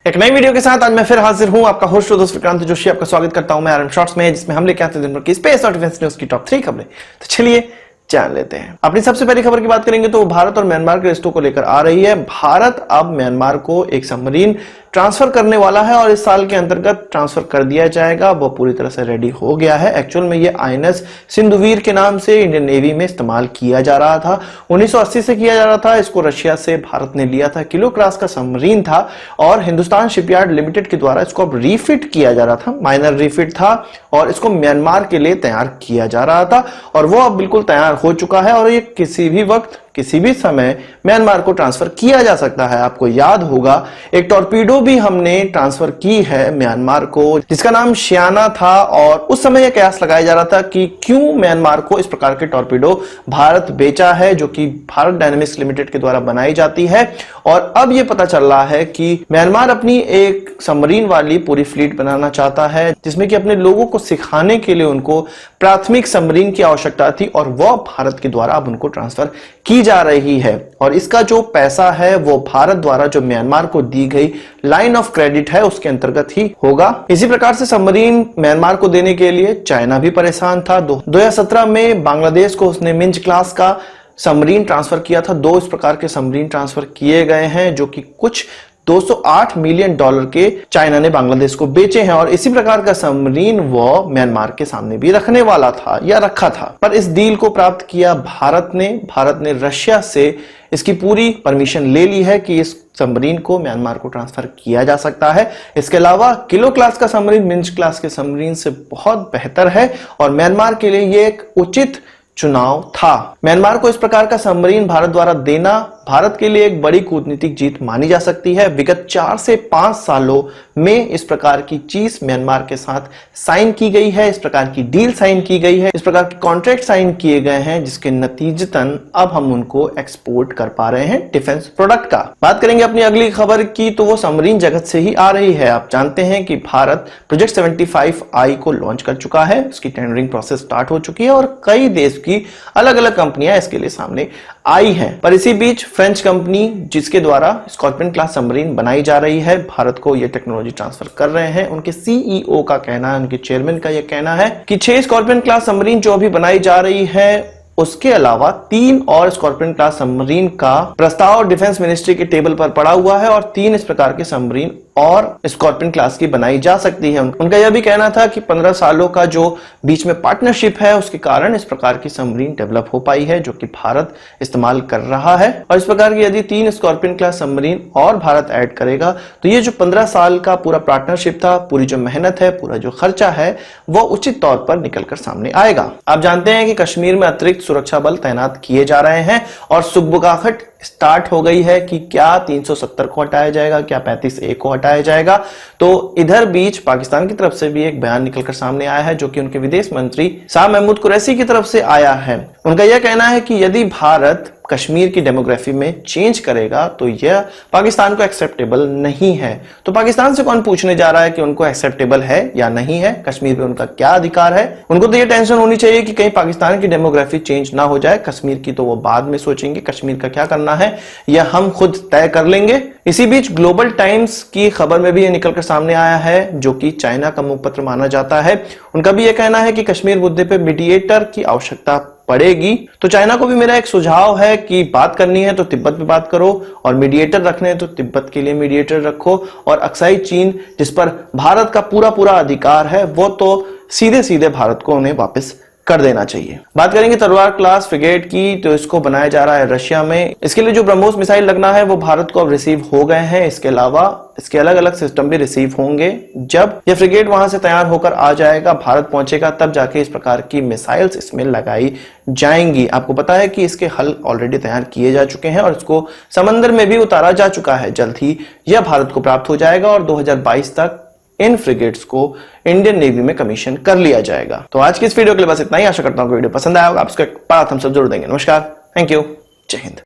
एक नई वीडियो के साथ आज मैं फिर हाजिर हूं, आपका होस्ट दोस्त विक्रांत जोशी आपका स्वागत करता हूं मैं आरएम शॉर्ट्स में, जिसमें हम लेके आते हैं दिन भर की स्पेस और डिफेंस न्यूज की टॉप 3 खबरें। तो चलिए जान लेते हैं। अपनी सबसे पहली खबर की बात करेंगे तो भारत और म्यांमार के रिश्तों को लेकर आ रही है। भारत अब म्यांमार को एक सबमरीन ट्रांसफर करने वाला है और इस साल के अंतर्गत ट्रांसफर कर दिया जाएगा। वो पूरी तरह से रेडी हो गया है। एक्चुअल में ये आईएनएस सिंधुवीर के नाम से इंडियन नेवी में इस्तेमाल किया जा रहा था। 1980 से किया जा रहा था। इसको रशिया से भारत ने लिया था। किलो क्लास का सबमरीन था और हिंदुस्तान शिपयार्ड लिमिटेड के द्वारा इसको अब रीफिट किया जा रहा था। माइनर रीफिट था और इसको म्यांमार के लिए तैयार किया जा रहा था और वो अब बिल्कुल तैयार हो चुका है और ये किसी भी वक्त किसी भी समय म्यांमार को ट्रांसफर किया जा सकता है। आपको याद होगा एक टॉर्पीडो भी हमने ट्रांसफर की है म्यांमार को, जिसका नाम शियाना था और उस समय यह कयास लगाया जा रहा था कि क्यों म्यांमार को इस प्रकार के टॉर्पीडो भारत बेचा है, जो कि भारत डायनेमिक्स लिमिटेड के द्वारा बनाई जाती है। और अब यह पता चल रहा है कि म्यांमार अपनी एक सबमरीन वाली पूरी फ्लीट बनाना चाहता है, जिसमें कि अपने लोगों को सिखाने के लिए उनको प्राथमिक सबमरीन की आवश्यकता थी और वह भारत के द्वारा अब उनको ट्रांसफर की जा रही है। और इसका जो पैसा है वो भारत द्वारा जो म्यांमार को दी गई लाइन ऑफ क्रेडिट है उसके अंतर्गत ही होगा। इसी प्रकार से सबमरीन म्यांमार को देने के लिए चाइना भी परेशान था। 2017 में बांग्लादेश को उसने मिंज क्लास का सबमरीन ट्रांसफर किया था। 2 इस प्रकार के सबमरीन ट्रांसफर किए गए हैं, जो कि कुछ $208 मिलियन के चाइना ने बांग्लादेश को बेचे हैं। और इसी प्रकार का सबमरीन वो म्यांमार के सामने भी रखने वाला था या रखा था, पर इस डील को प्राप्त किया भारत ने रशिया से इसकी पूरी परमिशन ले ली है कि इस सबमरीन को म्यांमार को ट्रांसफर किया जा सकता है। इसके अलावा किलो क्लास का सबमरीन मिंज क्लास के सबमरीन से बहुत बेहतर है और म्यांमार के लिए यह एक उचित चुनाव था। म्यांमार को इस प्रकार का सबमरीन भारत द्वारा देना भारत के लिए एक बड़ी कूटनीतिक जीत मानी जा सकती है। विगत 4 से 5 सालों में इस प्रकार की चीज म्यांमार के साथ साइन की गई है, इस प्रकार की डील साइन की गई है, इस प्रकार के कॉन्ट्रैक्ट साइन किए गए हैं, जिसके नतीजतन अब हम उनको एक्सपोर्ट कर पा रहे हैं डिफेंस प्रोडक्ट का। बात करेंगे अपनी अगली खबर की तो वो सबमरीन जगत से ही आ रही है। आप जानते हैं कि भारत प्रोजेक्ट 75I को लॉन्च कर चुका है। उसकी टेंडरिंग प्रोसेस स्टार्ट हो चुकी है और कई देश की अलग अलग कंपनियां इसके लिए सामने आई हैं। पर इसी बीच फ्रेंच कंपनी जिसके द्वारा स्कॉर्पियन क्लास सबमरीन बनाई जा रही है, भारत को यह टेक्नोलॉजी ट्रांसफर कर रहे हैं। उनके सीईओ का कहना है, उनके चेयरमैन का यह कहना है कि 6 स्कॉर्पियन क्लास सबमरीन जो अभी बनाई जा रही है, उसके अलावा 3 और स्कॉर्पियन क्लास सबमरीन का प्रस्ताव डिफेंस मिनिस्ट्री के टेबल पर पड़ा हुआ है और 3 इस प्रकार के सबमरीन और स्कॉर्पियन क्लास की बनाई जा सकती है। उनका यह भी कहना था कि 15 सालों का जो बीच में पार्टनरशिप है उसके कारण इस प्रकार की सबमरीन डेवलप हो पाई है, जो कि भारत इस्तेमाल कर रहा है। और इस प्रकार की यदि 3 स्कॉर्पियन क्लास सबमरीन और भारत ऐड करेगा तो ये जो 15 साल का पूरा पार्टनरशिप था, पूरी जो मेहनत है, पूरा जो खर्चा है, वो उचित तौर पर निकलकर सामने आएगा। आप जानते हैं कि कश्मीर में अतिरिक्त सुरक्षा बल तैनात किए जा रहे हैं और सुगबुगाहट स्टार्ट हो गई है कि क्या 370 को हटाया जाएगा, क्या 35A को हटाया जाएगा। तो इधर बीच पाकिस्तान की तरफ से भी एक बयान निकलकर सामने आया है, जो कि उनके विदेश मंत्री शाह महमूद कुरैशी की तरफ से आया है। उनका यह कहना है कि यदि भारत कश्मीर की डेमोग्राफी में चेंज करेगा तो यह पाकिस्तान को एक्सेप्टेबल नहीं है। तो पाकिस्तान से कौन पूछने जा रहा है कि उनको एक्सेप्टेबल है या नहीं है, कश्मीर पे उनका क्या अधिकार है। उनको तो यह टेंशन होनी चाहिए कि कहीं पाकिस्तान की डेमोग्राफी चेंज ना हो जाए। कश्मीर की तो वो बाद में सोचेंगे, कश्मीर का क्या करना है यह हम खुद तय कर लेंगे। इसी बीच ग्लोबल टाइम्स की खबर में भी यह निकलकर सामने आया है, जो कि चाइना का मुखपत्र माना जाता है। उनका भी यह कहना है कि कश्मीर मुद्दे पे मीडिएटर की आवश्यकता पड़ेगी। तो चाइना को भी मेरा एक सुझाव है कि बात करनी है तो तिब्बत में बात करो और मीडिएटर रखने हैं तो तिब्बत के लिए मीडिएटर रखो। और अक्साई चीन जिस पर भारत का पूरा अधिकार है, वो तो सीधे सीधे भारत को उन्हें वापस कर देना चाहिए। बात करेंगे तलवार क्लास फ्रिगेट की, तो इसको बनाया जा रहा है रशिया में। इसके लिए जो ब्रह्मोस मिसाइल लगना है वो भारत को अब रिसीव हो गए हैं। इसके अलावा इसके अलग अलग सिस्टम भी रिसीव होंगे। जब यह फ्रिगेट वहां से तैयार होकर आ जाएगा, भारत पहुंचेगा, तब जाके इस प्रकार की मिसाइल्स इसमें लगाई जाएंगी। आपको पता है कि इसके हल ऑलरेडी तैयार किए जा चुके हैं और इसको समंदर में भी उतारा जा चुका है। जल्द ही यह भारत को प्राप्त हो जाएगा और 2022 तक इन फ्रिगेट्स को इंडियन नेवी में कमीशन कर लिया जाएगा। तो आज की इस वीडियो के लिए बस इतना ही। आशा करता हूं कि वीडियो पसंद आया होगा। आप इसको एक बड़ा थम्स अप जरूर देंगे। नमस्कार, थैंक यू, जय हिंद।